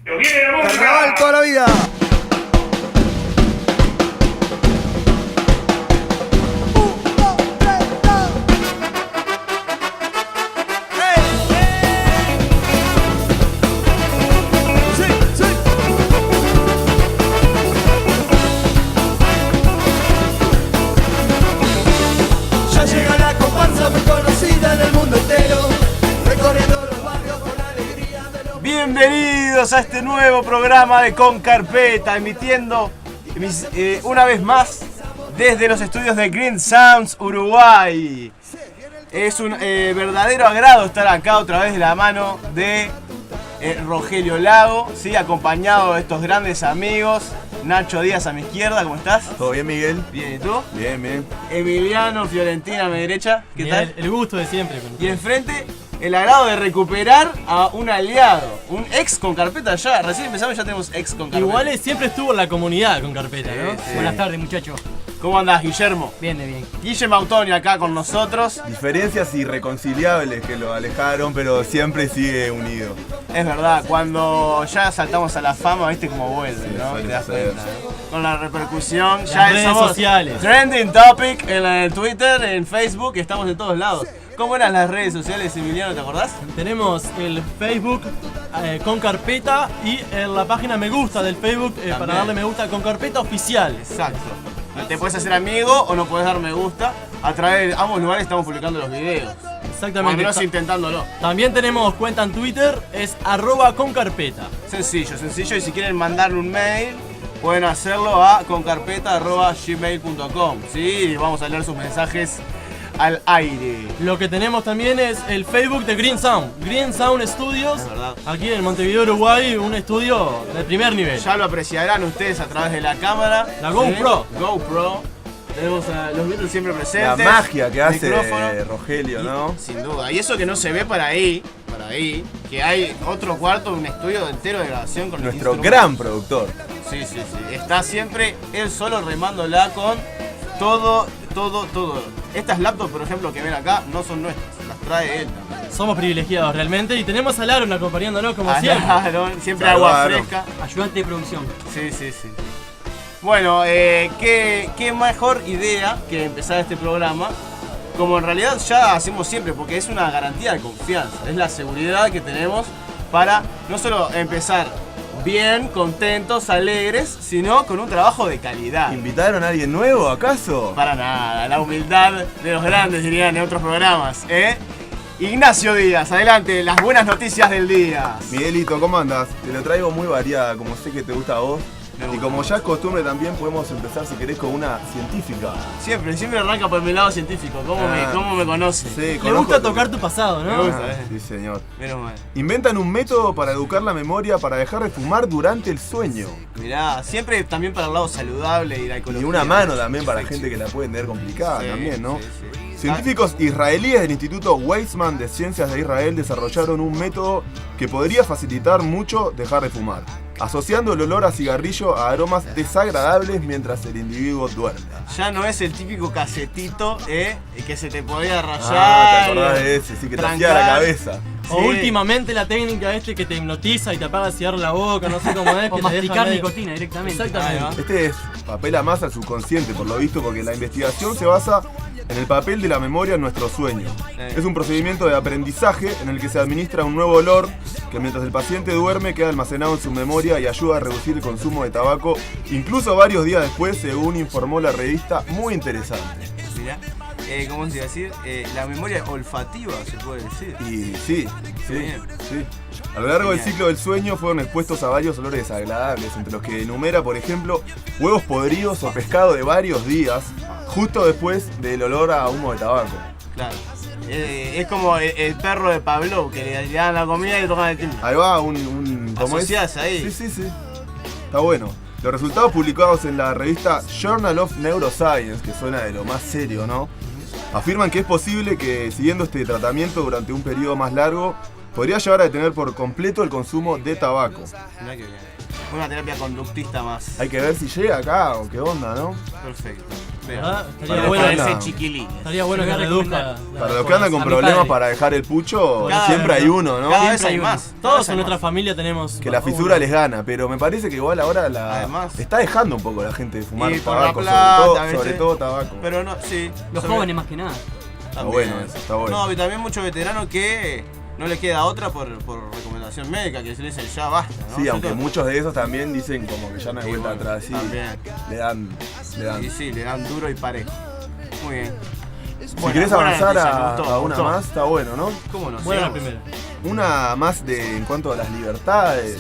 Pero viene la música. Carnaval toda la vida. Ya llega la comparsa muy conocida en el mundo entero, recorriendo los barrios con alegría de los... Bienvenidos a este nuevo programa de Con Carpeta, emitiendo una vez más desde los estudios de Green Sounds, Uruguay. Es un verdadero agrado estar acá otra vez de la mano de Rogelio Lago, ¿sí? Acompañado de estos grandes amigos. Nacho Díaz a mi izquierda, ¿cómo estás? ¿Todo bien, Miguel? Bien, ¿y tú? Bien, bien. Emiliano Fiorentina a mi derecha, ¿qué tal? El gusto de siempre. Y enfrente, el agrado de recuperar a un aliado, un ex con carpeta ya. Recién empezamos y ya tenemos ex con carpeta. Igual siempre estuvo en la comunidad con carpeta, ¿no? Sí. Buenas tardes, muchachos. ¿Cómo andás, Guillermo? Bien, de bien. Guille Mautoni acá con nosotros. Diferencias irreconciliables que lo alejaron, pero siempre sigue unido. Es verdad, cuando ya saltamos a la fama, viste cómo vuelve, Sí, ¿no? suele Te das suceder. cuenta, ¿no? Con la repercusión, Las ya redes somos sociales. trending topic en el Twitter, en Facebook, estamos en todos lados. ¿Cómo eran las redes sociales, Emiliano, te acordás? Tenemos el Facebook con carpeta y en la página me gusta del Facebook para También. darle me gusta con carpeta oficial. Exacto. Te puedes hacer amigo o no puedes dar me gusta. A través de ambos lugares estamos publicando los videos. O al Exactamente. menos intentándolo. También tenemos cuenta en Twitter, es @concarpeta. Sencillo, sencillo. Y si quieren mandar un mail, pueden hacerlo a concarpeta@gmail.com. Sí, y vamos a leer sus mensajes al aire. Lo que tenemos también es el Facebook de Green Sound. Green Sound Studios. Es verdad. Aquí en Montevideo, Uruguay, un estudio de primer nivel. Ya lo apreciarán ustedes a través de la cámara. La GoPro. GoPro. Tenemos a los Beatles siempre La presentes. magia que hace micrófono. Rogelio, ¿no? Sin duda. Y eso que no se ve para ahí, que hay otro cuarto, un estudio entero de grabación con Nuestro instrumentos. gran productor. Sí, sí, sí. Está siempre él solo remándola con todo. Estas laptops, por ejemplo, que ven acá, no son nuestras, las trae él también. Somos privilegiados realmente y tenemos a Aaron acompañándonos como siempre. Aaron, siempre agua Salvaron. fresca. Ayudante de producción. Sí, sí, sí. Bueno, qué mejor idea que empezar este programa, como en realidad ya hacemos siempre, porque es una garantía de confianza, es la seguridad que tenemos para no solo empezar bien, contentos, alegres, sino con un trabajo de calidad. ¿Invitaron a alguien nuevo, acaso? Para nada, la humildad de los grandes dirían en otros programas, ¿eh? Ignacio Díaz, adelante, las buenas noticias del día. Miguelito, ¿cómo andas? Te lo traigo muy variada, como sé que te gusta a vos. Me Y gusta. como ya es costumbre también podemos empezar, si querés, con una científica. Siempre arranca por mi lado científico, ¿cómo me conoce? Sí, Le conozco gusta tu- tocar tu pasado, Me ¿no? gusta. Sí, señor. Menos mal. Inventan un método para educar la memoria para dejar de fumar durante el sueño. Mirá, siempre también para el lado saludable y la Y ecología. una mano también para gente que la puede tener complicada Sí, también, ¿no? sí, sí. Científicos israelíes del Instituto Weizmann de Ciencias de Israel desarrollaron un método que podría facilitar mucho dejar de fumar, asociando el olor a cigarrillo a aromas desagradables mientras el individuo duerme. Ya no es el típico casetito, que se te podía rayar. Ah, te acordás de ese, sí, que te hacía la trancar. cabeza. O Sí. últimamente la técnica que te hipnotiza y te apaga a cierrar la boca, no sé cómo es. O que te deja masticar medio- nicotina directamente. Exactamente. Ahí va. Este es papel a más al subconsciente, por lo visto, porque la investigación se basa en el papel de la memoria en nuestro sueño. Es un procedimiento de aprendizaje en el que se administra un nuevo olor que mientras el paciente duerme queda almacenado en su memoria y ayuda a reducir el consumo de tabaco, incluso varios días después, según informó la revista. Muy interesante. Mirá, ¿cómo se iba a decir? La memoria olfativa, se puede decir. Y sí, sí, Bien. sí. A lo largo del Genial. ciclo del sueño fueron expuestos a varios olores desagradables, entre los que enumera, por ejemplo, huevos podridos o pescado de varios días, justo después del olor a humo de tabaco. Claro. Es como el perro de Pavlov, que le dan la comida y le tocan el timbre. Ahí va un ¿cómo es? Asociás ahí. Sí, sí, sí. Está bueno. Los resultados publicados en la revista Journal of Neuroscience, que suena de lo más serio, ¿no? Afirman que es posible que siguiendo este tratamiento durante un periodo más largo podría llevar a detener por completo el consumo de tabaco. Mirá que bien. Una terapia conductista más. Hay que ver si llega acá o qué onda, ¿no? Perfecto. ¿Verdad? Para Estaría bueno, esa ese chiquilín. estaría bueno que reduzca. Para los que andan con A mi problemas padre. para dejar el pucho, Cada siempre vez, hay ¿no? uno, ¿no? Cada vez Siempre hay hay más. uno. Todos en nuestra familia tenemos. Que la fisura les gana, pero me parece que igual ahora Además. está dejando un poco la gente de fumar Y por la tabaco, plata, ¿viste? sobre todo tabaco. Pero no, sí. Los sobre- jóvenes más que nada. Está también. bueno eso, está bueno. No, y también muchos veteranos que no les queda otra por recomendación médica, que se les dice ya basta, ¿no? Sí, aunque ¿Cierto? muchos de esos también dicen como que ya no hay Sí, vuelta bueno, atrás, sí. también. Le dan. Y sí, le dan duro y parejo. Muy bien. Si querés avanzar a una gustó. más, está bueno, ¿no? ¿Cómo no? Buena la Sigamos. primera. Una más en cuanto a las libertades.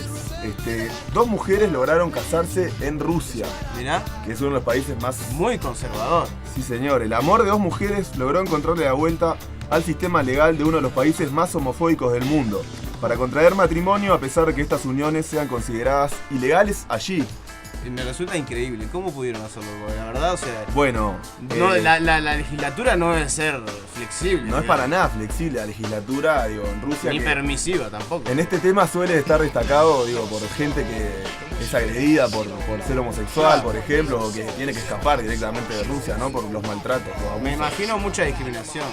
Dos mujeres lograron casarse en Rusia, Mirá, que es uno de los países más... muy conservador. Sí, señor. El amor de dos mujeres logró encontrarle la vuelta al sistema legal de uno de los países más homofóbicos del mundo, para contraer matrimonio a pesar de que estas uniones sean consideradas ilegales allí. Y me resulta increíble. ¿Cómo pudieron hacerlo? Porque la verdad, o sea, Bueno, no, la legislatura no debe ser flexible. no es para nada flexible la legislatura, digo, en Rusia. Ni que permisiva tampoco. en este tema suele estar destacado, digo, por gente que es agredida por ser homosexual, por ejemplo, o que tiene que escapar directamente de Rusia, ¿no? Por los maltratos, los abusos. Me imagino mucha discriminación.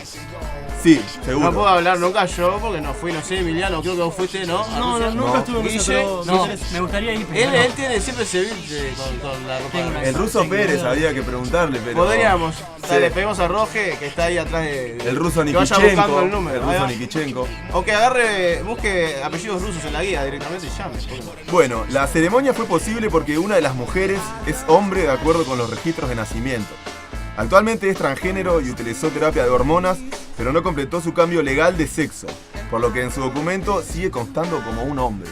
Sí, seguro. No puedo hablar nunca yo porque no fui, no sé, Emiliano, creo que vos fuiste, ¿no? ¿A No, Rusia? nunca estuve en Guille, Rusia, pero No, me interesa. me gustaría ir, pero Él no. tiene siempre ese bill con la ropa. Tengo una- El ruso Sí, Pérez boludo. había que preguntarle, pero... Podríamos. Sí. Le pedimos a Roge, que está ahí atrás de. El ruso que vaya Nikichenko. buscando el número. El ahí ruso va. Nikichenko. O que agarre, busque apellidos rusos en la guía directamente y llame. ¿por qué no? Bueno, la ceremonia fue posible porque una de las mujeres es hombre de acuerdo con los registros de nacimiento. Actualmente es transgénero y utilizó terapia de hormonas, pero no completó su cambio legal de sexo, por lo que en su documento sigue constando como un hombre.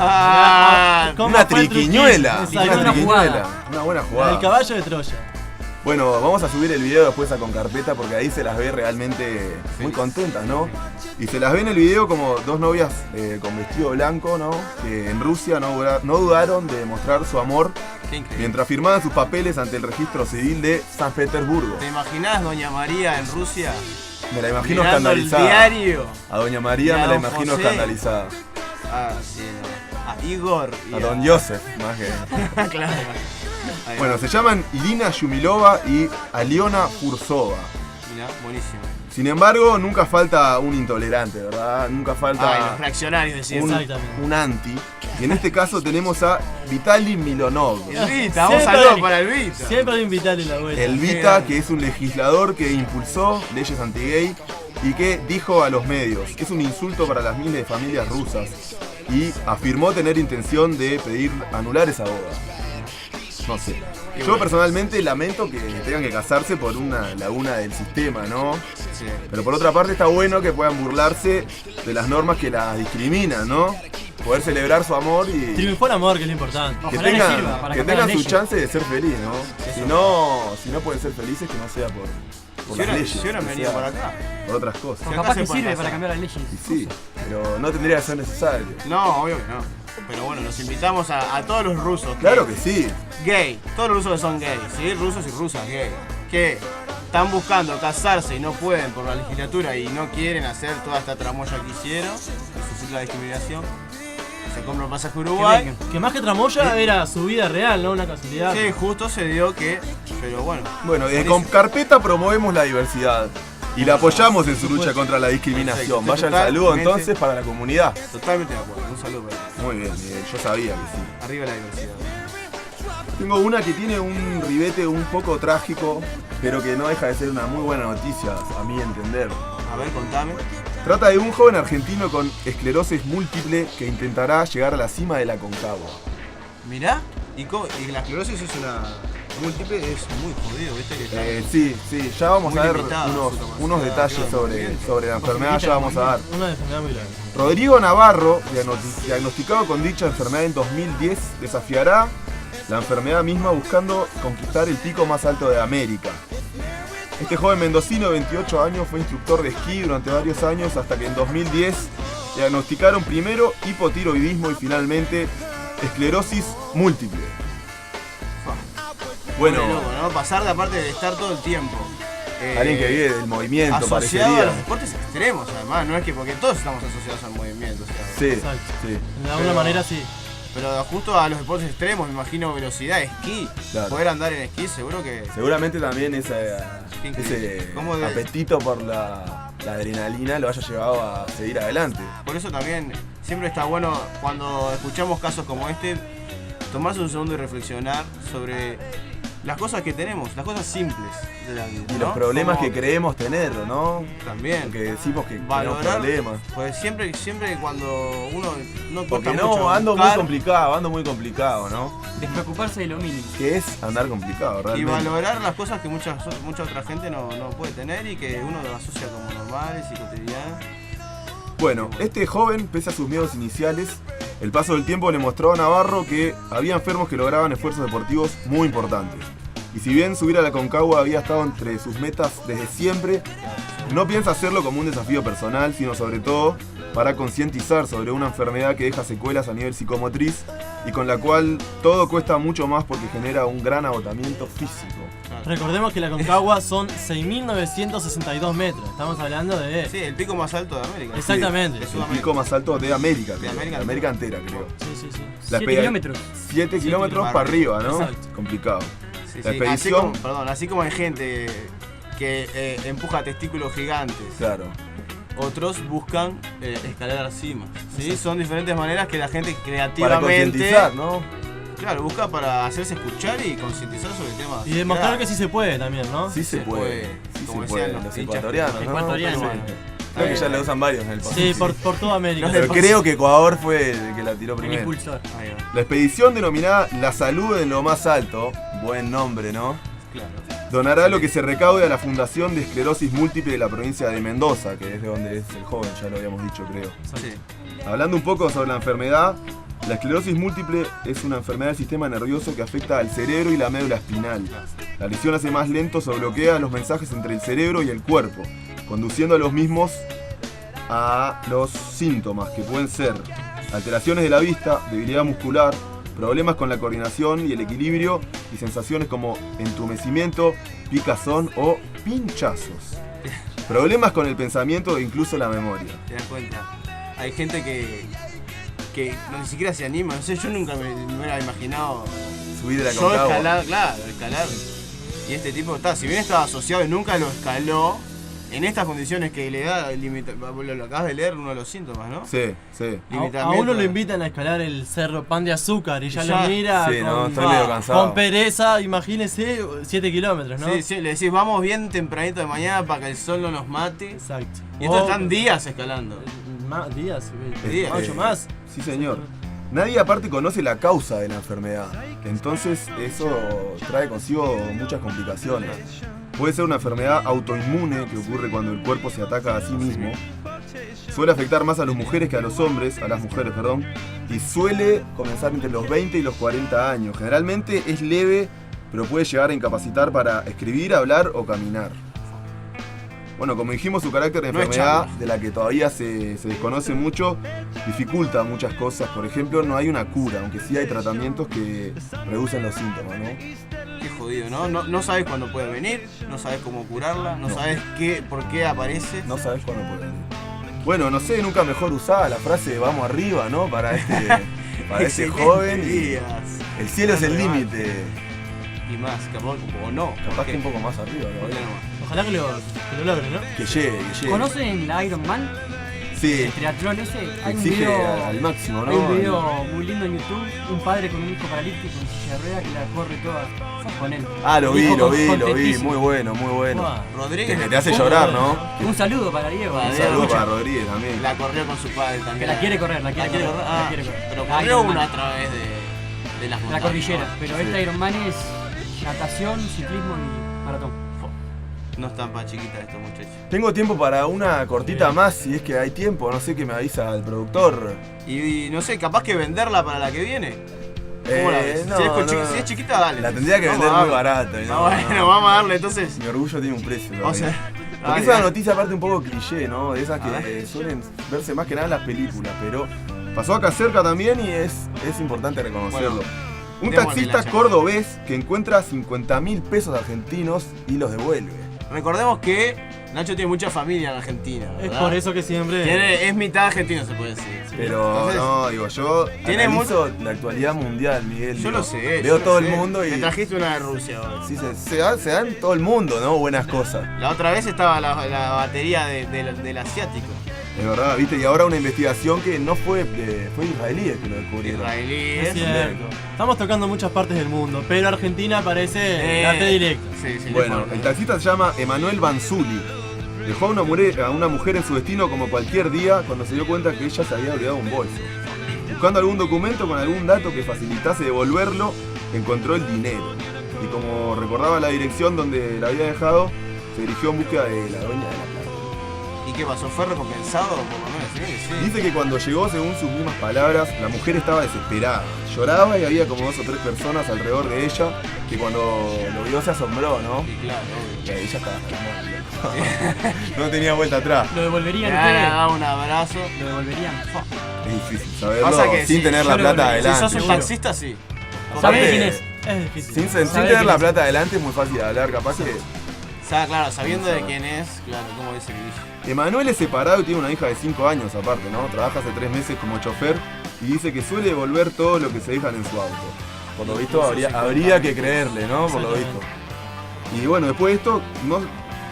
Ah, ¿cómo Una fue el triquiñuela, truquito? una Exacto. una triquiñuela, jugada. una buena El jugada. caballo de Troya. Bueno, vamos a subir el video después a Con Carpeta porque ahí se las ve realmente muy contentas, ¿no? Y se las ve en el video como dos novias con vestido blanco, ¿no? Que en Rusia no dudaron de mostrar su amor qué increíble. mientras firmaban sus papeles ante el registro civil de San Petersburgo. ¿Te imaginás Doña María en Rusia? Me la imagino Mirando el escandalizada. diario. A Doña María Y a me la don imagino José. escandalizada. Ah, sí, no. A Igor. Y A Don Joseph, más que... claro. Ahí Bueno, va. se llaman Irina Shumilova y Aliona Fursova. Mirá, buenísimo. Sin embargo, nunca falta un intolerante, ¿verdad? Nunca falta... Ay, los reaccionarios decían. un, Exactamente. un anti. Y en este caso tenemos a Vitaly Milonov. El Vita, vamos Siempre- saludos para el Vita. Siempre hay que invitarle la vuelta. El Vita, que es un legislador que impulsó leyes anti-gay y que dijo a los medios que es un insulto para las miles de familias rusas y afirmó tener intención de pedir anular esa boda. No sé. Qué Yo bueno. personalmente lamento que tengan que casarse por una laguna del sistema, ¿no? Sí. Pero por otra parte está bueno que puedan burlarse de las normas que las discriminan, ¿no? Poder celebrar su amor y Triunfó el amor, que es lo importante. que Ojalá les tengan, sirva para que cambiar tengan las su leyes. chance de ser feliz, ¿no? Si no pueden ser felices, que no sea por Si las hubieran leyes. si hubieran que venido sea por acá. Por otras cosas. acá Capaz se que pueden sirve casar. para cambiar las leyes. Y sí, pero no tendría que ser necesario. No, obvio que no. Pero bueno, los invitamos a todos los rusos. Claro que sí. Gay. Todos los rusos que son gays, ¿sí? Rusos y rusas gay. Que están buscando casarse y no pueden por la legislatura y no quieren hacer toda esta tramoya que hicieron. Eso sí, la discriminación. Se compra un pasaje a Uruguay. Que más que tramoya era su vida real, ¿no? Una casualidad. Sí, justo se dio que. Pero bueno. Bueno, desde Buenísimo. Con Carpeta promovemos la diversidad y la apoyamos en su lucha contra la discriminación. Perfecto. Vaya el saludo Totalmente. entonces para la comunidad. Totalmente de acuerdo. Un saludo para ellos. Muy bien, Miguel, yo sabía que sí. Arriba la diversidad. Tengo una que tiene un ribete un poco trágico, pero que no deja de ser una muy buena noticia, a mi entender. A ver, contame. Trata de un joven argentino con esclerosis múltiple que intentará llegar a la cima de la Concagua. Mirá. Y la esclerosis es una múltiple, es muy jodido, ¿viste? Que está- Sí, ya vamos Muy a ver limitada su unos capacidad, detalles claro, sobre la enfermedad, ya vamos a dar. Una enfermedad muy grave. Rodrigo Navarro, diagnosticado con dicha enfermedad en 2010, desafiará la enfermedad misma buscando conquistar el pico más alto de América. Este joven mendocino de 28 años fue instructor de esquí durante varios años hasta que en 2010 diagnosticaron primero hipotiroidismo y finalmente esclerosis múltiple. Bueno, Muy loco, ¿no? Pasar de aparte de estar todo el tiempo Alguien que vive del movimiento, asociado parecería. a los deportes extremos, además, no es que porque todos estamos asociados al movimiento, o sea, Sí, Exacto. sí. De alguna manera sí. pero justo a los deportes extremos, me imagino velocidad, esquí, Claro. poder andar en esquí, seguro que Seguramente también Qué increíble. ese ¿Cómo de- apetito por la adrenalina lo haya llevado a seguir adelante. por eso también siempre está bueno cuando escuchamos casos como este, tomarse un segundo y reflexionar sobre las cosas que tenemos, las cosas simples de la vida, Y ¿no? los problemas Como que creemos tener, ¿no? también. Porque decimos que tenemos Valorar, problemas. pues siempre cuando uno no Porque cuesta mucho no, ando buscar muy complicado, ¿no? Despreocuparse de lo mínimo. Que es andar complicado, y realmente. valorar las cosas que mucha otra gente no puede tener y que uno lo asocia como normales y cotidianas. Bueno, este joven, pese a sus miedos iniciales, el paso del tiempo le mostró a Navarro que había enfermos que lograban esfuerzos deportivos muy importantes. Y si bien subir a la Concagua había estado entre sus metas desde siempre, no piensa hacerlo como un desafío personal, sino sobre todo para concientizar sobre una enfermedad que deja secuelas a nivel psicomotriz y con la cual todo cuesta mucho más porque genera un gran agotamiento físico. Recordemos que la Concagua son 6.962 metros. Estamos hablando de... Sí, el pico más alto de América. Exactamente. De El Sudamérica. pico más alto de América, creo. América De América entera, creo. Sí, sí, sí. La 7 pega- kilómetros. 7 kilómetros kilómetros para arriba, ¿no? Exacto. Complicado. Sí, La sí. expedición- Así como hay gente que empuja testículos gigantes, Claro. otros buscan escalar cimas. ¿Sí? Son diferentes maneras que la gente Para creativamente concientizar, ¿no? claro, busca para hacerse escuchar y concientizar sobre temas. Y demostrar que sí se puede también, ¿no? Sí se puede. Sí Como se puede. decían los Los hinchas ecuatorianos, ¿no? ecuatorianos. Sí. Creo que ya la usan varios en el país. Sí, por toda América. Pero creo que Ecuador fue el que la tiró El primero. impulsor. Ahí va, La expedición denominada La Salud en lo más alto, buen nombre, ¿no? claro. Donará lo que se recaude a la Fundación de Esclerosis Múltiple de la provincia de Mendoza, que es de donde es el joven, ya lo habíamos dicho, creo. Sí. Hablando un poco sobre la enfermedad, la esclerosis múltiple es una enfermedad del sistema nervioso que afecta al cerebro y la médula espinal. La lesión hace más lento o bloquea los mensajes entre el cerebro y el cuerpo, conduciendo a los mismos a los síntomas que pueden ser alteraciones de la vista, debilidad muscular, problemas con la coordinación y el equilibrio y sensaciones como entumecimiento, picazón o pinchazos. Problemas con el pensamiento e incluso la memoria. Te das cuenta. Hay gente que ni siquiera se anima. No sé, yo nunca me hubiera imaginado Subir de la yo Concagua. escalar, claro, escalar. Y este tipo está, si bien estaba asociado y nunca lo escaló, en estas condiciones que le da, lo acabas de leer, uno de los síntomas, ¿no? Sí, sí. A uno lo invitan a escalar el cerro Pan de Azúcar y ya Ya, lo mira Sí, no, con, estoy medio cansado. con pereza, imagínese 7 kilómetros, ¿no? Sí, sí, le decís, vamos bien tempranito de mañana para que el sol no nos mate. Exacto. Y estos están días escalando. Más días, Días. 8 más. Sí, señor. Nadie aparte conoce la causa de la enfermedad. Entonces eso trae consigo muchas complicaciones. Puede ser una enfermedad autoinmune que ocurre cuando el cuerpo se ataca a sí mismo. Suele afectar más a las mujeres que a los hombres, perdón, y suele comenzar entre los 20 y los 40 años. Generalmente es leve, pero puede llegar a incapacitar para escribir, hablar o caminar. Bueno, como dijimos, su carácter de No es enfermedad, chamba. de la que todavía se desconoce mucho, dificulta muchas cosas. Por ejemplo, no hay una cura, aunque sí hay tratamientos que reducen los síntomas, ¿no? Qué jodido, ¿no? No sabes cuándo puede venir, no sabes cómo curarla, no sabes por qué aparece. No sabes cuándo puede venir. Bueno, no sé, nunca mejor usada la frase de vamos arriba, ¿no? Para este Excelente joven. Y días. el cielo es el límite. Y más, capaz, o no. Capaz que un poco más arriba, ¿Por qué ¿no? no? Ojalá que lo logre, ¿no? Que llegue. ¿Conocen la Iron Man? Sí, El triatlón ese. Hay un exige video. al máximo, ¿no? Hay un video muy lindo en YouTube, un padre con un hijo paralítico con silla de ruedas que la corre toda con él. Ah, lo El hijo vi, contentísimo. muy bueno. Buah. Rodríguez Que te hace llorar, ¿no? Un saludo para Diego. Para Un Diego. saludo Escucha. para Rodríguez también. La corrió con su padre también. Que la quiere correr, la La quiere quiere correr. correr. Ah, La quiere correr. pero La corrió Iron una Man. a través de las La montañas. cordillera, ¿no? pero Sí. esta Iron Man es natación, ciclismo y maratón. No están para chiquitas estos muchachos. Tengo tiempo para una cortita más, si es que hay tiempo. No sé qué me avisa el productor. Y no sé, capaz que venderla para la que viene. ¿Cómo la ves? No, si, es no. si es chiquita, dale. La tendría que Vamos vender a muy darle. barata. y No, no, bueno, no. vamos a darle entonces. Mi orgullo tiene un precio. O sea, Porque ay, es una ay. noticia aparte un poco cliché, ¿no? De esas A ver. que suelen verse más que nada en las películas, pero pasó acá cerca también y es importante reconocerlo. Bueno, Un démosle taxista la chance. cordobés que encuentra 50.000 pesos argentinos y los devuelve. Recordemos que Nacho tiene mucha familia en Argentina, ¿verdad? Es por eso que siempre... Es mitad argentino, se puede decir. Pero Entonces, no, digo, yo tiene analizo la actualidad mundial, Miguel. Yo digo, lo sé. Veo yo lo todo sé. el mundo y Me trajiste una de Rusia hoy. sí, se da en todo el mundo, ¿no? Buenas cosas. La otra vez estaba la batería del asiático. Es verdad, ¿viste? Y ahora una investigación que no fue israelí el que lo descubrieron. Israelíes. Es cierto. Estamos tocando muchas partes del mundo, pero Argentina parece la predilecta. Sí, Bueno, el taxista se llama Emanuel Banzuli. Dejó a una mujer en su destino como cualquier día cuando se dio cuenta que ella se había olvidado un bolso. Buscando algún documento con algún dato que facilitase devolverlo, encontró el dinero. Y como recordaba la dirección donde la había dejado, se dirigió en búsqueda de la dueña de la plata. ¿Y qué pasó? ¿Fue recompensado? Por lo menos, sí. Dice que cuando llegó, según sus mismas palabras, la mujer estaba desesperada. Lloraba y había como 2 o 3 personas alrededor de ella que cuando lo vio se asombró, ¿no? Y claro, Y ella estaba hasta la muerte. No tenía vuelta atrás. ¿Lo devolverían le ustedes? da un abrazo. ¿Lo devolverían? Es difícil saberlo Pasa que sin sí, tener yo la lo plata devolvería. Si adelante. sos un taxista, sí. ¿Sabés Aparte, quién es? Es difícil. Sin ¿Sabés tener quién la es? plata adelante es muy fácil de hablar, capaz que... Claro, sabiendo de quién es, claro, cómo dice el bicho. Emanuel es separado y tiene una hija de 5 años aparte, ¿no? Trabaja hace 3 meses como chofer y dice que suele devolver todo lo que se dejan en su auto. Por lo visto habría que creerle, ¿no? Por lo visto. Y bueno, después de esto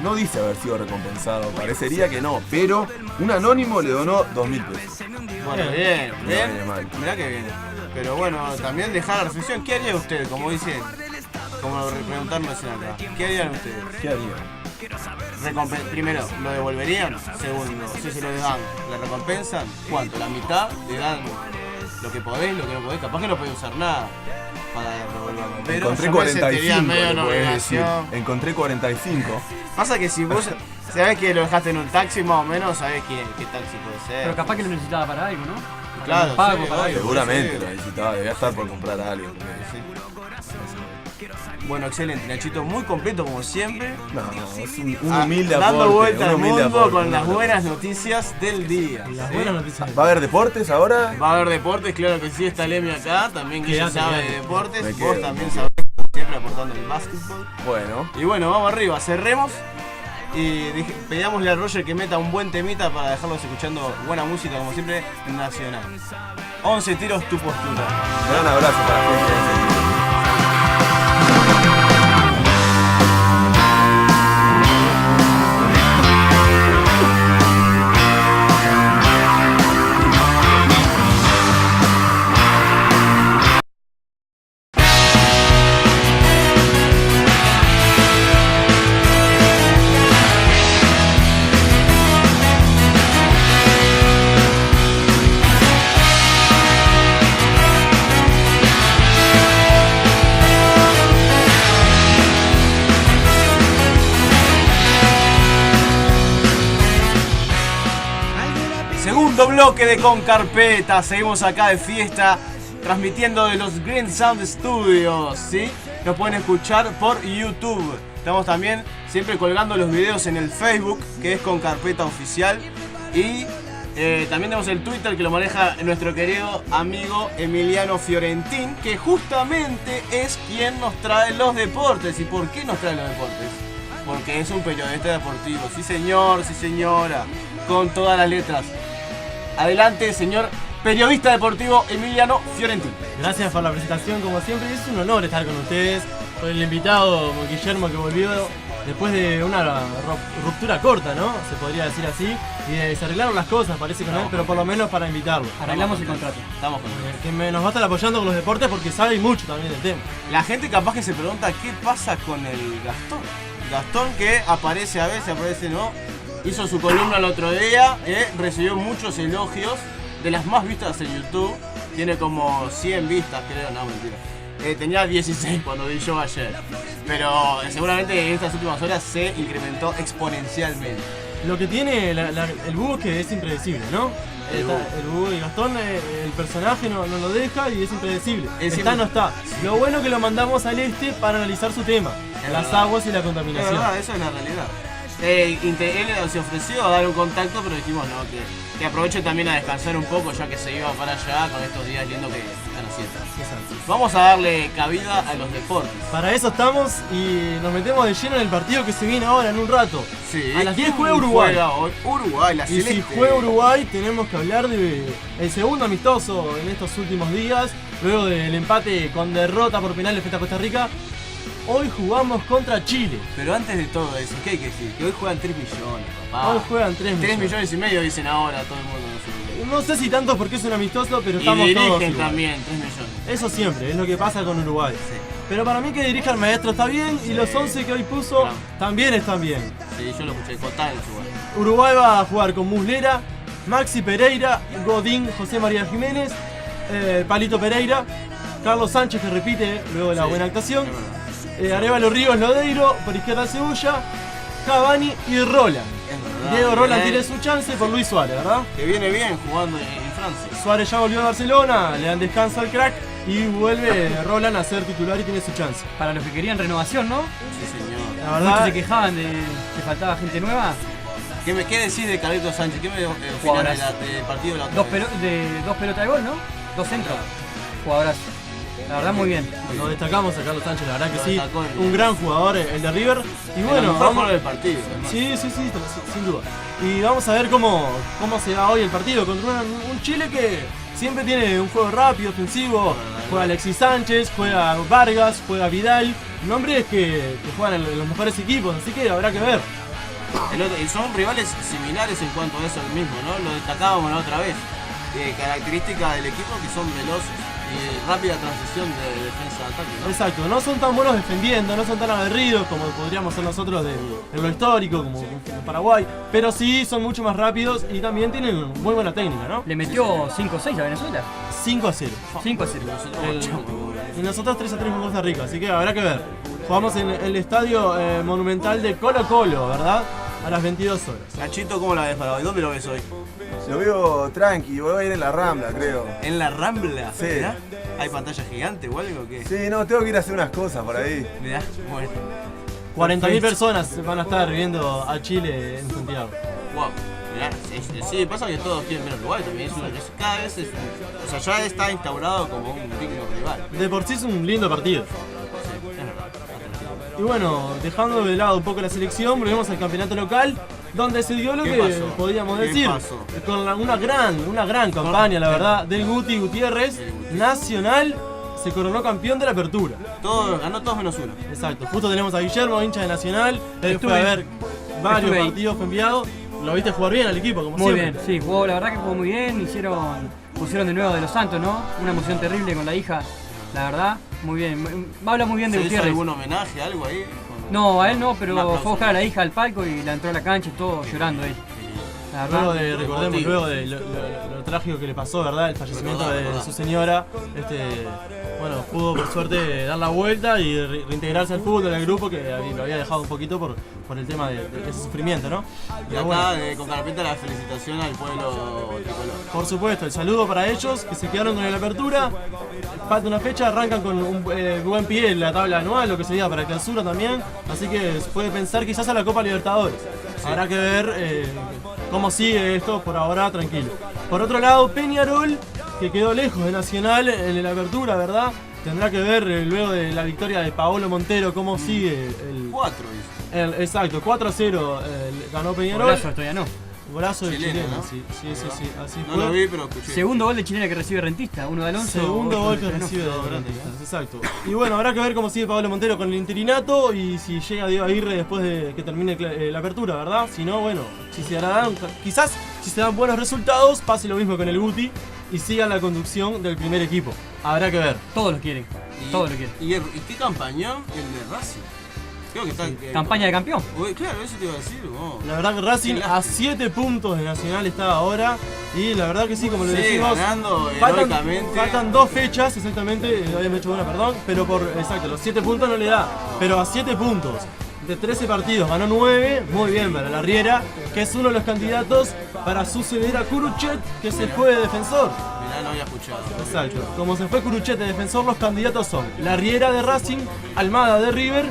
no dice haber sido recompensado, parecería que no, pero un anónimo le donó 2.000 pesos. Bueno, bien. No viene mal. Mirá que bien. Pero bueno, también dejar la reflexión. ¿Qué haría usted? Como dice, como preguntarnos acá. ¿Qué harían ustedes? ¿Qué haría? Primero, ¿lo devolverían? Segundo, si se lo dan, ¿le recompensan? ¿Cuánto? ¿La mitad? ¿Le dan lo que podés, lo que no podés? Capaz que no podés usar nada para devolverlo. Pero Encontré yo me sentiría 45, medio en le podés decir. obligación. Encontré 45. Pasa que si vos sabés que lo dejaste en un taxi, más o menos sabés qué taxi puede ser. Pero capaz que lo necesitaba para algo, ¿no? Claro, Un pago sí, para obvio. algo. Seguramente sí. lo necesitaba, debía estar por comprar a alguien. Bueno, excelente, Nachito, muy completo como siempre. No, es un humilde aporte. Dando vuelta un al humilde mundo aporte, con un las humilde buenas noticias del día. Las ¿sí? buenas noticias. ¿Va a haber deportes ahora? Va a haber deportes, claro que sí, está Lemmy acá, también que ella Quédate, sabe quédate. de deportes, Me vos quedo, también me sabés, como siempre aportando el básquetbol. Bueno. Y bueno, vamos arriba, cerremos y pedámosle a Roger que meta un buen temita para dejarlos escuchando buena música como siempre en Nacional. 11 tiros tu postura. Gran abrazo para la gente. Segundo bloque de Con Carpeta, seguimos acá de fiesta, transmitiendo de los Green Sound Studios, ¿sí? Nos pueden escuchar por YouTube. Estamos también siempre colgando los videos en el Facebook, que es Con Carpeta Oficial. Y también tenemos el Twitter que lo maneja nuestro querido amigo Emiliano Fiorentín, que justamente es quien nos trae los deportes. ¿Y por qué nos trae los deportes? Porque es un periodista deportivo, sí señor, sí señora, con todas las letras. Adelante, señor periodista deportivo Emiliano Fiorentín. Gracias por la presentación, como siempre. Es un honor estar con ustedes, con el invitado Guillermo que volvió después de una ruptura corta, ¿no? Se podría decir así. Y se arreglaron las cosas, parece que no es, pero por lo menos para invitarlo. Arreglamos el contrato. Estamos con él. Que nos va a estar apoyando con los deportes porque sabe mucho también del tema. La gente capaz que se pregunta qué pasa con el Gastón. Gastón que aparece a veces, aparece no. Hizo su columna el otro día, recibió muchos elogios, de las más vistas en YouTube. Tiene como 100 vistas, creo, no, mentira. Tenía 16 cuando vi yo ayer. Pero seguramente en estas últimas horas se incrementó exponencialmente. Lo que tiene el búho es que es impredecible, ¿no? El búho y Gastón, el personaje no lo deja y es impredecible. Es Está, siempre- no está. Lo bueno es que lo mandamos al este para analizar su tema, Es las verdad. aguas y la Es contaminación. verdad, eso es la realidad. Él se ofreció a dar un contacto, pero dijimos no, que aproveche también a descansar un poco ya que se iba para allá con estos días lindos que están camiseta. Vamos a darle cabida a los deportes. Para eso estamos y nos metemos de lleno en el partido que se viene ahora en un rato. Sí. A las 10 juega Uruguay. Uruguay, la Y celeste. si juega Uruguay, tenemos que hablar de el segundo amistoso en estos últimos días, luego del empate con derrota por penales frente a Costa Rica. Hoy jugamos contra Chile. Pero antes de todo eso, ¿qué hay que decir? Que hoy juegan 3 millones, papá. Hoy juegan 3 millones. 3 millones y medio dicen ahora todo el mundo. No sé si tanto porque es un amistoso, pero Y estamos todos dirigen igual. también 3 millones. Eso siempre, es lo que pasa con Uruguay. Sí. Pero para mí que dirija el maestro está bien y los 11 que hoy puso Claro. también están bien. Sí, yo lo escuché, contanos igual. Uruguay va a jugar con Muslera, Maxi Pereira, Godín, José María Jiménez, Palito Pereira, Carlos Sánchez que repite luego de la Sí, buena actuación, es verdad. Arévalo Ríos Lodeiro, por izquierda Cebolla, Cavani y Roland. Es verdad. Diego Roland Bien. tiene su chance por Luis Suárez, ¿verdad? Que viene bien jugando en Francia. Suárez ya volvió a Barcelona, le dan descanso al crack y vuelve Roland a ser titular y tiene su chance. Para los que querían renovación, ¿no? Sí, señor. La Muchos verdad, se quejaban de que faltaba gente nueva. ¿Qué decís de Carlitos Sánchez? ¿Qué me opinas Jugadorazo. del partido de la otra vez? Dos pelotas de gol, ¿no? 2 centros. Jugadorazo. La verdad, muy bien. lo destacamos a Carlos Sánchez, la verdad que Lo sí, destacó el- un gran jugador el de River. Y bueno, el mejor vamos, jugador del partido. además. sí, sin duda. Y vamos a ver cómo se va hoy el partido contra un Chile que siempre tiene un juego rápido, ofensivo. Juega Alexis Sánchez, juega Vargas, juega Vidal. Nombres que juegan en los mejores equipos, así que habrá que ver. Y son rivales similares en cuanto a eso mismo, ¿no? Lo destacábamos la otra vez. Características del equipo que son veloces y rápida transición de defensa a ataque, ¿no? Exacto, no son tan buenos defendiendo, no son tan aguerridos como podríamos ser nosotros de lo histórico, como en Paraguay, pero sí son mucho más rápidos y también tienen muy buena técnica, ¿no? Le metió 5-6 a Venezuela. 5-0. 5-0. Y nosotros 3-3 con Costa Rica, así que habrá que ver. Jugamos en el estadio monumental de Colo Colo, ¿verdad? A las 22 horas. Nachito, ¿cómo la ves para hoy? ¿Dónde lo ves hoy? Lo veo tranqui, voy a ir en la Rambla, creo. ¿En la Rambla? Sí. Mirá. ¿Hay pantalla gigante o algo? ¿Qué? Sí, no, tengo que ir a hacer unas cosas por ahí. Mirá, bueno. 40.000 personas van a estar viendo a Chile en Santiago. Wow. Mirá, sí, pasa que todos quieren ver a Uruguay también. Cada vez es o sea, ya está instaurado como un digno rival. De por sí es un lindo partido. Sí, es verdad. Y bueno, dejando de lado un poco la selección, volvemos al campeonato local, donde se dio lo ¿Qué que pasó? podíamos ¿Qué decir. pasó? Con una gran campaña, la verdad, del Guti Gutiérrez. Nacional se coronó campeón de la apertura. Ganó todos menos uno. Exacto, justo tenemos a Guillermo, hincha de Nacional. Él Estuve- fue a ver varios estuve ahí. partidos, fue enviado. Lo viste jugar bien al equipo, como Muy siempre. bien, sí, jugó, la verdad que jugó muy bien. Pusieron de nuevo de los Santos, ¿no? Una emoción terrible con la hija. La verdad, muy bien. Habla muy bien de ¿Se hizo Gutiérrez. algún homenaje, algo ahí? No, a él no, pero Un aplauso. fue a buscar a la hija al palco y la entró a la cancha y todo llorando él. La Luego verdad, de, recordemos, Motivo. luego de lo trágico que le pasó, ¿verdad? El fallecimiento de Verdad. su señora. Bueno, pudo por suerte dar la vuelta y reintegrarse al fútbol, al grupo que lo había dejado un poquito por el tema de ese sufrimiento, ¿no? Y Pero acá, bueno, con Carpeta, la felicitación al pueblo tricolor. por supuesto, el saludo para ellos que se quedaron con la apertura. Falta una fecha, arrancan con un buen pie en la tabla anual, lo que sería para el clausura también. Así que se puede pensar quizás a la Copa Libertadores. Habrá que ver cómo sigue esto, por ahora tranquilo. Por otro lado, Peñarol, que quedó lejos de Nacional en la apertura, ¿verdad? Tendrá que ver luego de la victoria de Paolo Montero cómo sigue 4 hizo. exacto, 4-0 ganó Peñarol. golazo esto ya no. Golazo de Chileno, chileno, ¿no? sí, así No fue. lo vi, pero escuché. Segundo gol de Chilena que recibe Rentista, uno de Alonso. Segundo otro gol de que Terenoso. recibe de Rentistas, exacto. Y bueno, habrá que ver cómo sigue Pablo Montero con el interinato y si llega Diego Aguirre después de que termine la apertura, ¿verdad? Si no, bueno, quizás si se dan buenos resultados, pase lo mismo con el Guti y siga la conducción del primer equipo. Habrá que ver. Todos lo quieren, todos lo quieren. ¿Y qué campañón el de Racing? Creo que está. Campaña de campeón. Uy, claro, eso te iba a decir. vos. La verdad que Racing Qué a lástima. 7 puntos de Nacional está ahora y la verdad que sí, como le Sigue decimos, ganando faltan heroicamente. 2 fechas exactamente, habíamos hecho una, perdón, pero exacto, los 7 puntos no le da, pero a 7 puntos de 13 partidos ganó 9, muy bien para la Riera, que es uno de los candidatos para suceder a Curuchet, que se fue de Defensor. Mirá, no había escuchado. Exacto, como se fue Curuchet de Defensor, los candidatos son la Riera de Racing, Almada de River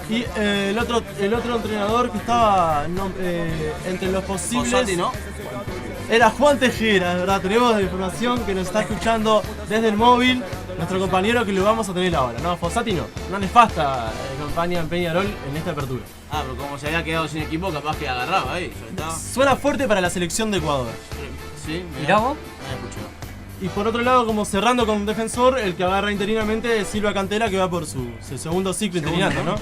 y el otro entrenador que estaba entre los posibles. Fossati, ¿no? Era Juan Tejera, ¿verdad? Tenemos la información que nos está escuchando desde el móvil. nuestro compañero que lo vamos a tener ahora. No, Fossati no nefasta campaña en Peñarol en esta apertura. Ah, pero como se había quedado sin equipo, capaz que agarraba ahí. Suena fuerte para la selección de Ecuador. Sí, Mirá vos. me escuchó. Y por otro lado, como cerrando con un defensor, el que agarra interinamente es Silva Cantera, que va por su segundo ciclo interinato, ¿no?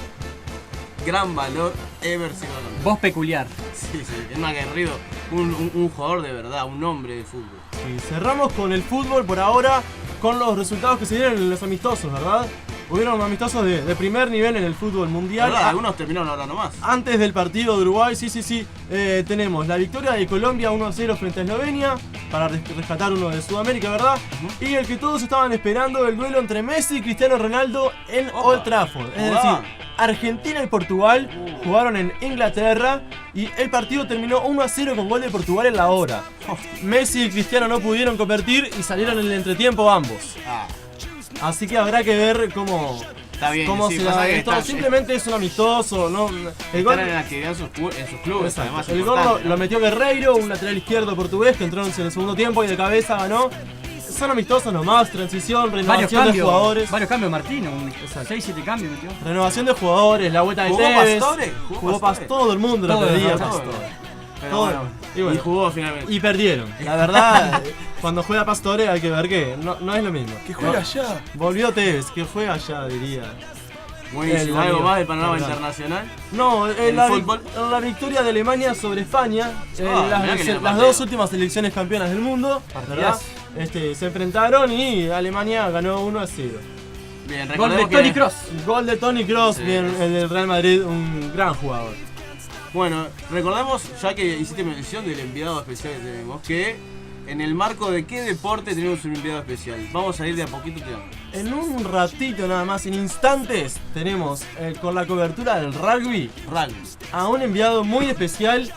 Gran valor, Ever Silva. Voz peculiar. Sí, es un aguerrido, un jugador de verdad, un hombre de fútbol. Y cerramos con el fútbol por ahora, con los resultados que se dieron en los amistosos, ¿verdad? Hubieron amistosos de primer nivel en el fútbol mundial. ¿Verdad? Algunos terminaron ahora nomás. Antes del partido de Uruguay, sí. Tenemos la victoria de Colombia 1-0 frente a Eslovenia, para rescatar uno de Sudamérica, ¿verdad? Y el que todos estaban esperando, el duelo entre Messi y Cristiano Ronaldo en Old Trafford. Es decir, Argentina y Portugal jugaron en Inglaterra y el partido terminó 1-0 con gol de Portugal en la hora. Messi y Cristiano no pudieron convertir y salieron en el entretiempo ambos. Así que habrá que ver cómo sí, se da esto. Simplemente es un amistoso, ¿no? El gol en actividad en sus clubes, exacto. además. El gol lo metió Guerreiro, un lateral izquierdo portugués que entró en el segundo tiempo y de cabeza ganó. Son amistosos nomás, transición, renovación de jugadores. Varios cambios, Martino. 6-7 cambios metió. Renovación de jugadores, la vuelta de ¿Jugó Tevez. Pastore? Jugó Pastore. Todo el mundo lo pedía Pastore. Pero bueno, y jugó finalmente. Y perdieron. La verdad, cuando juega Pastore hay que ver que no es lo mismo. Que juega allá. Volvió Tevez, que juega allá, diría. Buenísimo. ¿Algo más del panorama internacional? No, ¿El fútbol? la victoria de Alemania sobre España, las partido. dos últimas selecciones campeonas del mundo, ¿verdad? Se enfrentaron y Alemania ganó 1-0. Bien, Gol de recordemos Toni Kroos. Gol de Toni Kroos, Sí. bien, el del Real Madrid, un gran jugador. Bueno, recordemos, ya que hiciste mención del enviado especial que tenemos, que en el marco de qué deporte tenemos un enviado especial. Vamos a ir de a poquito tirando. En un ratito nada más, en instantes, tenemos con la cobertura del rugby a un enviado muy especial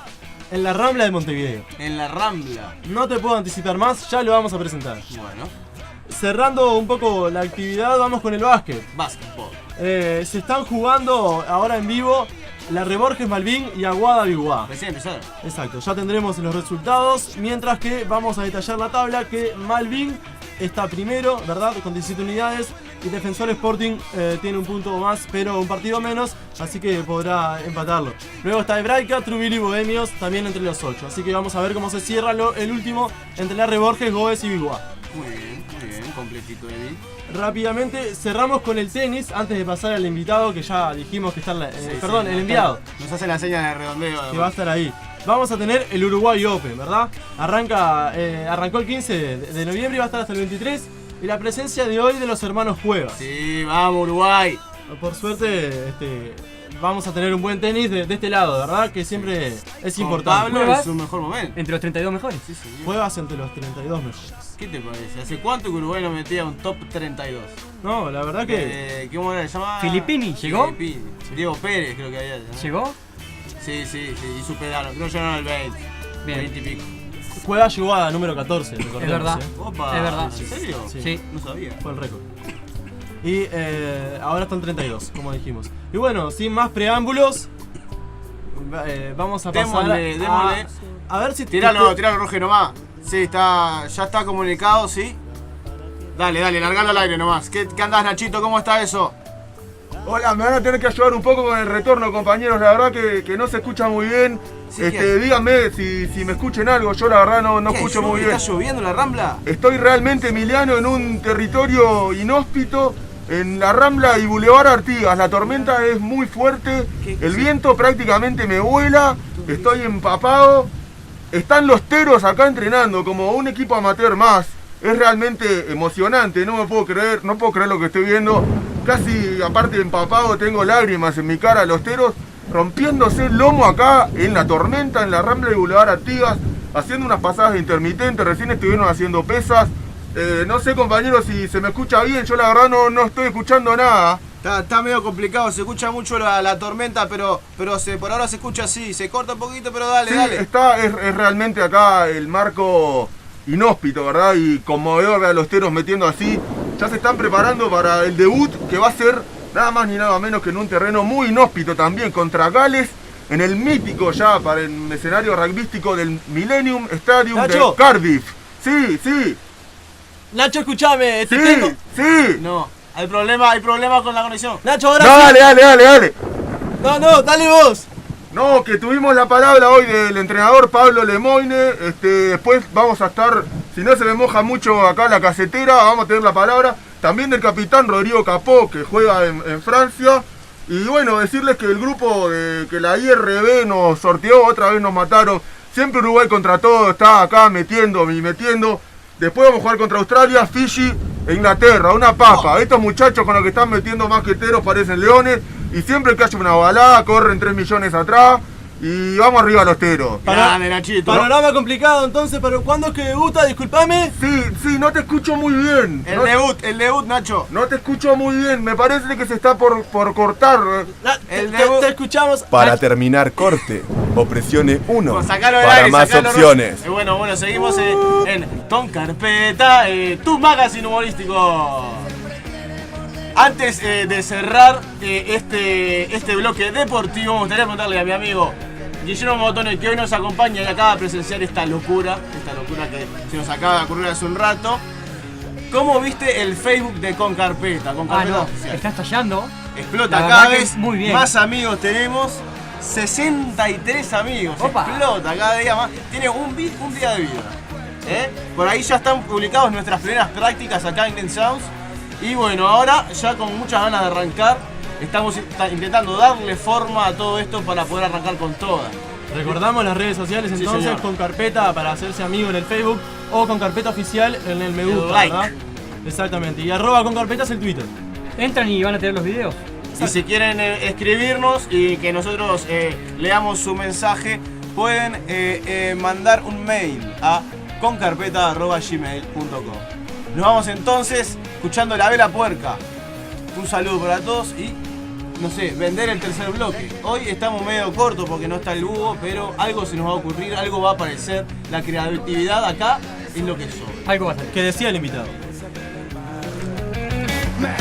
en la Rambla de Montevideo. En la Rambla. No te puedo anticipar más, ya lo vamos a presentar. Bueno, Cerrando un poco la actividad, vamos con el básquet. básquetbol. Se están jugando ahora en vivo la Reborges Malvin y Aguada Biguá. Recién empezaron. Exacto, ya tendremos los resultados, mientras que vamos a detallar la tabla que Malvin está primero, ¿verdad? Con 17 unidades y Defensor Sporting tiene un punto más, pero un partido menos, así que podrá empatarlo. Luego está Hebraica, Trujillo y Bohemios también entre los 8, así que vamos a ver cómo se cierra el último entre la Reborges, Goes y Biguá. Muy bien, completito, Eddie. Rápidamente cerramos con el tenis antes de pasar al invitado que ya dijimos que está el enviado Nos hace la seña de redondeo. que va a estar ahí. Vamos a tener el Uruguay Open, ¿verdad? Arrancó el 15 de noviembre y va a estar hasta el 23 y la presencia de hoy de los hermanos Cuevas. Sí, vamos Uruguay. Por suerte vamos a tener un buen tenis de este lado, ¿verdad? Que siempre es importante. Pablo en su mejor momento. Entre los 32 mejores. Sí, señor. Cuevas entre los 32 mejores. ¿Qué te parece? ¿Hace cuánto que Uruguay no metía un top 32? No, la verdad que ¿Cómo era? ¿Se llama? Filippini, ¿llegó? Filippini. Diego Pérez creo que había. ¿no? ¿Llegó? Sí, y superaron. Creo que llegaron al 20. Bien. 20 y pico. Cuevas llegó a número 14, recordemos, Es verdad. Opa, Es verdad. ¿En serio? Sí. No sabía. Fue el récord. Y ahora están 32, como dijimos. Y bueno, sin más preámbulos, vamos a pasar démosle. a ver si... Tiralo, Roge, nomás. Sí, ya está comunicado, sí. Dale, largalo al aire nomás. ¿Qué andás, Nachito? ¿Cómo está eso? Hola, me van a tener que ayudar un poco con el retorno, compañeros. La verdad que no se escucha muy bien. Sí, ¿qué? Díganme si me escuchen algo. Yo la verdad no escucho muy bien. ¿Está lloviendo en la Rambla? Estoy realmente, Emiliano, en un territorio inhóspito, en la Rambla y Boulevard Artigas. La tormenta es muy fuerte, el viento prácticamente me vuela, estoy empapado. Están los teros acá entrenando como un equipo amateur más. Es realmente emocionante, no puedo creer lo que estoy viendo. Casi, aparte de empapado, tengo lágrimas en mi cara. Los teros rompiéndose el lomo acá en la tormenta, en la Rambla y Boulevard Artigas, haciendo unas pasadas intermitentes. Recién estuvieron haciendo pesas. No sé, compañeros, si se me escucha bien. Yo la verdad no estoy escuchando nada. Está medio complicado, se escucha mucho la tormenta, pero por ahora se escucha así, se corta un poquito, pero dale. Es realmente acá el marco inhóspito, ¿verdad? Y conmovedor ver a los teros metiendo así. Ya se están preparando para el debut, que va a ser nada más ni nada menos que en un terreno muy inhóspito también, contra Gales, en el mítico ya para el escenario rugbyístico del Millennium Stadium Nacho. de Cardiff. Sí. Nacho, escuchame. Sí, Tengo... sí. No, hay problema con la conexión. Nacho, ahora No, sí. dale. No, dale vos. No, que tuvimos la palabra hoy del entrenador Pablo Lemoine. Después vamos a estar, si no se me moja mucho acá la casetera, vamos a tener la palabra. También del capitán Rodrigo Capó, que juega en Francia. Y bueno, decirles que el grupo que la IRB nos sorteó, otra vez nos mataron. Siempre Uruguay contra todo, está acá metiendo. Después vamos a jugar contra Australia, Fiji e Inglaterra, una papa. Estos muchachos con los que están metiendo masqueteros parecen leones. Y siempre que haya una balada, corren 3 millones atrás. Y vamos arriba a los teros. Grande, Nachito. Panorama complicado entonces, pero ¿cuándo es que debuta? Disculpame. Sí, no te escucho muy bien. El debut, Nacho. No te escucho muy bien, me parece que se está por cortar. Te escuchamos. Para terminar, corte o presione 1 Bueno, sacalo del para aire, más sacalo, opciones. Bueno, seguimos en Con Carpeta, tu magazine humorístico. Antes de cerrar este bloque deportivo, me gustaría preguntarle a mi amigo Guillermo Botone, que hoy nos acompaña y acaba de presenciar esta locura que se nos acaba de ocurrir hace un rato. ¿Cómo viste el Facebook de Con Carpeta? Con Carpeta Oficial. Está estallando. Explota La cada verdad que vez muy bien. más amigos tenemos. 63 amigos. Opa. Explota cada día más. Tiene un día de vida. Por ahí ya están publicadas nuestras primeras prácticas acá en Green Sounds. Y bueno, ahora ya con muchas ganas de arrancar, estamos intentando darle forma a todo esto para poder arrancar con todas. Recordamos las redes sociales Sí, entonces, señor. Con Carpeta para hacerse amigo en el Facebook o Con Carpeta Oficial en el me gusta, like. ¿verdad? Exactamente. Y @Con Carpeta es el Twitter. Entran y van a tener los videos. Y si quieren escribirnos y que nosotros leamos su mensaje, pueden mandar un mail a concarpeta@gmail.com. Nos vamos entonces escuchando La Vela Puerca. Un saludo para todos y, no sé, vender el tercer bloque. Hoy estamos medio cortos porque no está el Hugo, pero algo se nos va a ocurrir, algo va a aparecer. La creatividad acá es lo que sobra. Algo va a salir. Que decía el invitado. Man,